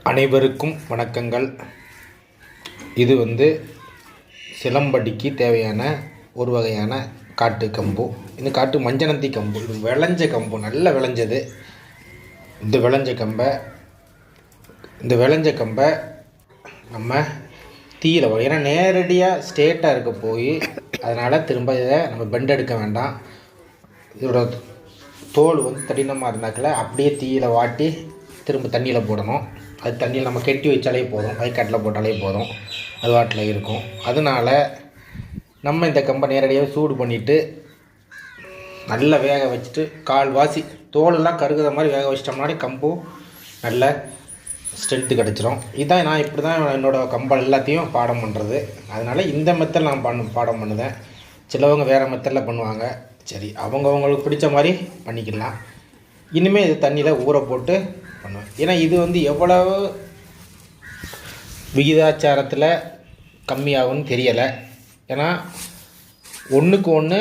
அனைவருக்கும் வணக்கங்கள். இது சிலம்படிக்கு தேவையான ஒரு வகையான காட்டு கம்பு. இந்த காட்டு மஞ்சனத்தி கம்பு. இது விளைஞ்ச கம்பு, நல்லா விளைஞ்சது. இந்த விளைஞ்ச கம்பை நம்ம தீயில், ஏன்னா நேரடியாக ஸ்ட்ரெயிட்டாக இருக்க போய் அதனால் திரும்ப இதை நம்ம பெண்ட் எடுக்க வேண்டாம். இதோட தோல் தடினமாக இருந்தாக்கில் அப்படியே தீயில் வாட்டி திரும்ப தண்ணியில் போடணும். அது தண்ணியில் நம்ம கெட்டி வச்சாலே போதும், வயக்காட்டில் போட்டாலே போதும், அது வாட்டில் இருக்கும். அதனால் நம்ம இந்த கம்பை நேரடியாக சூடு பண்ணிவிட்டு நல்லா வேக வச்சுட்டு கால்வாசி தோலெல்லாம் கருகுற மாதிரி வேக வச்சிட்டோம்னாலே கம்பு நல்ல ஸ்ட்ரென்த்து கிடச்சிரும். இதுதான் நான் இப்படி தான் என்னோடய கம்பல் எல்லாத்தையும் பாடம் பண்ணுறது. அதனால் இந்த மெத்தட் நான் பாடம் பண்ணுதேன். சிலவங்க வேறு மெத்தடில் பண்ணுவாங்க. சரி, அவங்களுக்கு பிடிச்ச மாதிரி பண்ணிக்கலாம். இனிமேல் இது தண்ணியில் ஊற போட்டு பண்ணுவேன். ஏன்னா இது எவ்வளவு விகிதாச்சாரத்தில் கம்மியாகும்னு தெரியலை. ஏன்னா ஒன்றுக்கு ஒன்று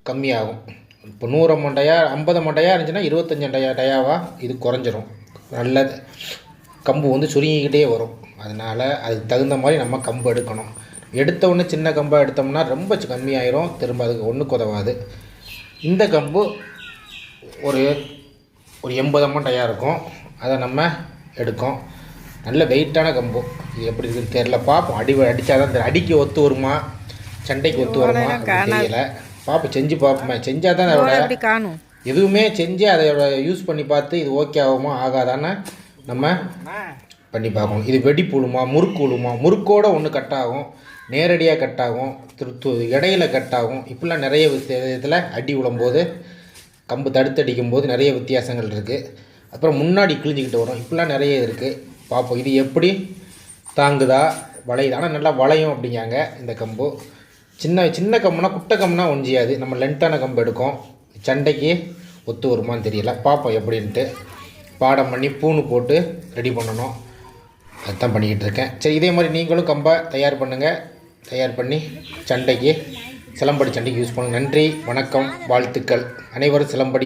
கம்மியாகும். இப்போ 100 மண்டையா 50 மண்டையாக இருந்துச்சுன்னா 25 டயாவாக இது குறைஞ்சிரும். நல்ல கம்பு சுருங்கிக்கிட்டே வரும். அதனால் அதுக்கு தகுந்த மாதிரி நம்ம கம்பு எடுக்கணும். எடுத்த உடனே சின்ன கம்பாக எடுத்தோம்னா ரொம்ப கம்மியாயிரும், திரும்ப அதுக்கு ஒன்றுக்கு உதவாது. இந்த கம்பு ஒரு 80 மண்டையாக இருக்கும். அதை நம்ம எடுக்கும். நல்ல வெயிட்டான கம்பு. இது எப்படி இருக்குன்னு தெரியல, பார்ப்போம். அடித்தா தான் அடிக்க ஒத்து வருமா, சண்டைக்கு ஒத்து வருமா தெரியல. பார்ப்போம், செஞ்சு பார்ப்போமே. செஞ்சால் தான் அதோட காணும். எதுவுமே செஞ்சு அதை யூஸ் பண்ணி பார்த்து இது ஓகே ஆகுமா ஆகாதான்னு நம்ம பண்ணி பார்க்கணும். இது வெடிப்புழுமா முறுக்கு முறுக்கோடு ஒன்று கட் ஆகும், நேரடியாக கட் ஆகும், இடையில கட் ஆகும். இப்படிலாம் நிறைய விதத்தில் அடி விழும்போது, கம்பு தடுத்தடிக்கும் போது நிறைய வித்தியாசங்கள் இருக்குது. அப்புறம் முன்னாடி கிழிஞ்சிக்கிட்டு வரும். இப்படிலாம் நிறைய இருக்குது. பார்ப்போம் இது எப்படி தாங்குதா, வளையுது. ஆனால் நல்லா வளையும் அப்படிங்காங்க இந்த கம்பு. சின்ன கம்புனா, குட்டை கம்புனா ஒஞ்சியாது. நம்ம லென்த்தான கம்பு எடுக்கும், சண்டைக்கு ஒத்து வருமானு தெரியல. பார்ப்போம் எப்படின்ட்டு. பாடம் பண்ணி பூணு போட்டு ரெடி பண்ணணும். அதுதான் பண்ணிக்கிட்டு இருக்கேன். சரி, இதே மாதிரி நீங்களும் கம்பை தயார் பண்ணுங்கள். தயார் பண்ணி சிலம்படி சண்டைக்கு யூஸ் பண்ணுங்கள். நன்றி, வணக்கம், வாழ்த்துக்கள். அனைவரும் சிலம்படி